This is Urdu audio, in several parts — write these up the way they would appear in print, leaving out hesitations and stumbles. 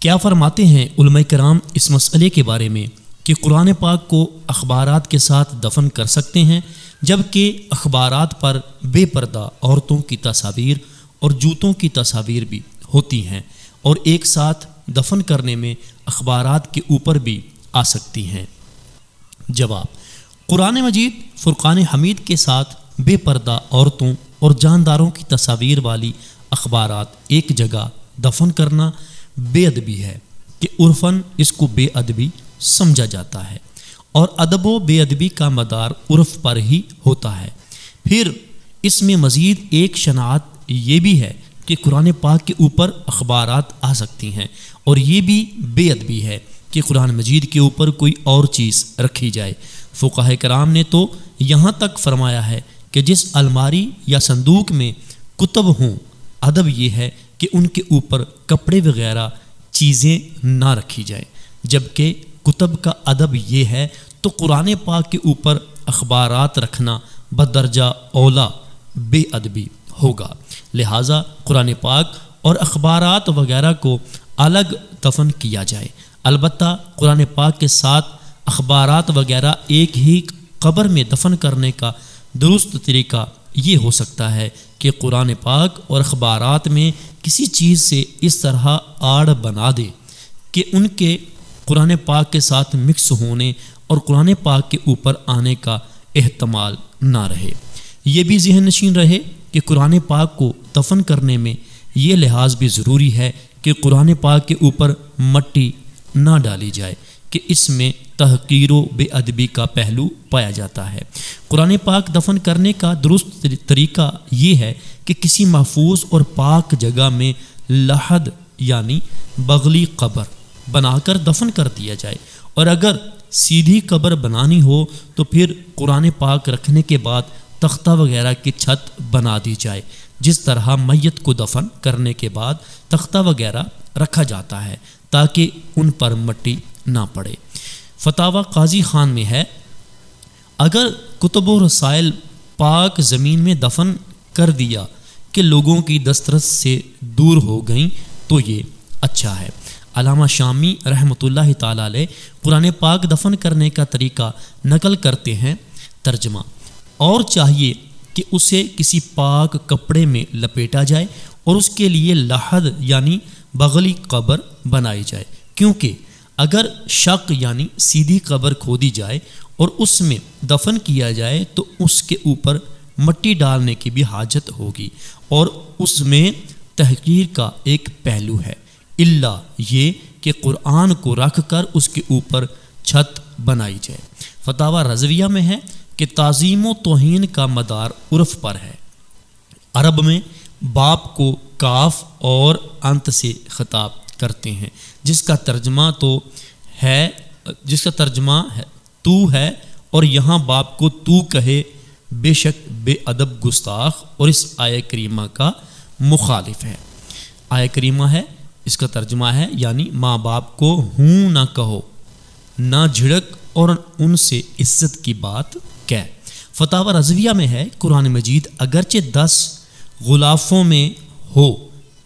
کیا فرماتے ہیں علماء کرام اس مسئلے کے بارے میں کہ قرآن پاک کو اخبارات کے ساتھ دفن کر سکتے ہیں، جبکہ اخبارات پر بے پردہ عورتوں کی تصاویر اور جوتوں کی تصاویر بھی ہوتی ہیں اور ایک ساتھ دفن کرنے میں اخبارات کے اوپر بھی آ سکتی ہیں؟ جواب: قرآن مجید فرقان حمید کے ساتھ بے پردہ عورتوں اور جانداروں کی تصاویر والی اخبارات ایک جگہ دفن کرنا بے ادبی ہے کہ عرفاً اس کو بے ادبی سمجھا جاتا ہے، اور ادب و بے ادبی کا مدار عرف پر ہی ہوتا ہے۔ پھر اس میں مزید ایک شناعت یہ بھی ہے کہ قرآن پاک کے اوپر اخبارات آ سکتی ہیں، اور یہ بھی بے ادبی ہے کہ قرآن مجید کے اوپر کوئی اور چیز رکھی جائے۔ فقہاء کرام نے تو یہاں تک فرمایا ہے کہ جس الماری یا صندوق میں کتب ہوں، ادب یہ ہے کہ ان کے اوپر کپڑے وغیرہ چیزیں نہ رکھی جائیں، جبکہ کتب کا ادب یہ ہے تو قرآن پاک کے اوپر اخبارات رکھنا بدرجہ اولا بے ادبی ہوگا۔ لہٰذا قرآن پاک اور اخبارات وغیرہ کو الگ دفن کیا جائے۔ البتہ قرآن پاک کے ساتھ اخبارات وغیرہ ایک ہی قبر میں دفن کرنے کا درست طریقہ یہ ہو سکتا ہے کہ قرآن پاک اور اخبارات میں کسی چیز سے اس طرح آڑ بنا دے کہ ان کے قرآن پاک کے ساتھ مکس ہونے اور قرآن پاک کے اوپر آنے کا احتمال نہ رہے۔ یہ بھی ذہن نشین رہے کہ قرآن پاک کو دفن کرنے میں یہ لحاظ بھی ضروری ہے کہ قرآن پاک کے اوپر مٹی نہ ڈالی جائے کہ اس میں تحقیر و بے ادبی کا پہلو پایا جاتا ہے۔ قرآن پاک دفن کرنے کا درست طریقہ یہ ہے کہ کسی محفوظ اور پاک جگہ میں لحد یعنی بغلی قبر بنا کر دفن کر دیا جائے، اور اگر سیدھی قبر بنانی ہو تو پھر قرآن پاک رکھنے کے بعد تختہ وغیرہ کی چھت بنا دی جائے، جس طرح میت کو دفن کرنے کے بعد تختہ وغیرہ رکھا جاتا ہے تاکہ ان پر مٹی نہ پڑے۔ فتاوی قاضی خان میں ہے، اگر کتب و رسائل پاک زمین میں دفن کر دیا کہ لوگوں کی دسترس سے دور ہو گئیں تو یہ اچھا ہے۔ علامہ شامی رحمۃ اللہ تعالیٰ علیہ قرآن پاک دفن کرنے کا طریقہ نقل کرتے ہیں۔ ترجمہ: اور چاہیے کہ اسے کسی پاک کپڑے میں لپیٹا جائے اور اس کے لیے لحد یعنی بغلی قبر بنائی جائے، کیونکہ اگر شق یعنی سیدھی قبر کھودی جائے اور اس میں دفن کیا جائے تو اس کے اوپر مٹی ڈالنے کی بھی حاجت ہوگی، اور اس میں تحقیر کا ایک پہلو ہے، الا یہ کہ قرآن کو رکھ کر اس کے اوپر چھت بنائی جائے۔ فتاوی رضویہ میں ہے کہ تعظیم و توہین کا مدار عرف پر ہے۔ عرب میں باپ کو کاف اور انت سے خطاب کرتے ہیں، جس کا ترجمہ ہے تو ہے، اور یہاں باپ کو تو کہے بے شک بے ادب گستاخ اور اس آیہ کریمہ کا مخالف ہے۔ آیہ کریمہ ہے، اس کا ترجمہ ہے یعنی ماں باپ کو ہوں نہ کہو، نہ جھڑک اور ان سے عزت کی بات کہہ۔ فتاوی رضویہ میں ہے، قرآن مجید اگرچہ 10 غلافوں میں ہو،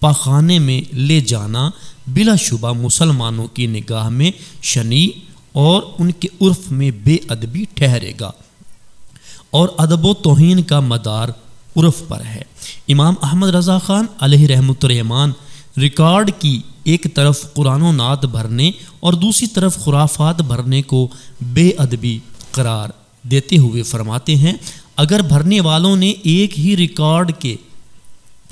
پاخانے میں لے جانا بلا شبہ مسلمانوں کی نگاہ میں شنیع اور ان کے عرف میں بے ادبی ٹھہرے گا، اور ادب و توہین کا مدار عرف پر ہے۔ امام احمد رضا خان علیہ رحمۃ الرحمان ریکارڈ کی ایک طرف قرآن و نعت بھرنے اور دوسری طرف خرافات بھرنے کو بے ادبی قرار دیتے ہوئے فرماتے ہیں، اگر بھرنے والوں نے ایک ہی ریکارڈ کے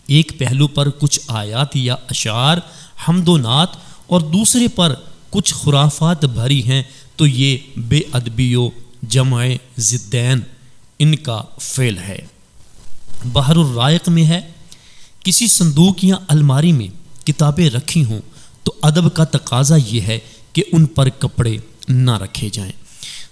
ایک پہلو پر کچھ آیات یا اشعار حمد و نعت اور دوسرے پر کچھ خرافات بھری ہیں تو یہ بے ادبی و جمع ضدین ان کا فعل ہے۔ بحر الرائق میں ہے، کسی صندوق یا الماری میں کتابیں رکھی ہوں تو ادب کا تقاضا یہ ہے کہ ان پر کپڑے نہ رکھے جائیں۔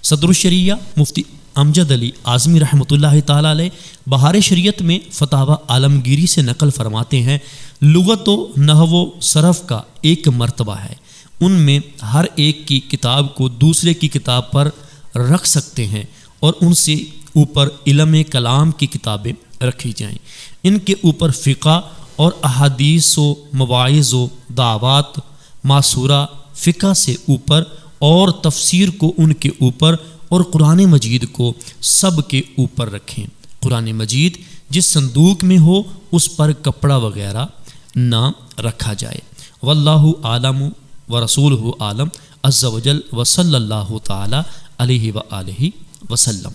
صدر الشریعہ مفتی امجد علی اعظمی رحمۃ اللہ تعالیٰ علیہ بہار شریعت میں فتاوی عالمگیری سے نقل فرماتے ہیں، لغت و نحو و صرف کا ایک مرتبہ ہے، ان میں ہر ایک کی کتاب کو دوسرے کی کتاب پر رکھ سکتے ہیں اور ان سے اوپر علم کلام کی کتابیں رکھی جائیں، ان کے اوپر فقہ اور احادیث و مواعظ و دعوات ماسورہ فقہ سے اوپر اور تفسیر کو ان کے اوپر اور قرآن مجید کو سب کے اوپر رکھیں۔ قرآن مجید جس صندوق میں ہو اس پر کپڑا وغیرہ نہ رکھا جائے۔ واللہ عالم ورسولہ عالم عز وجل وصلی اللہ تعالی علیہ وآلہ وسلم۔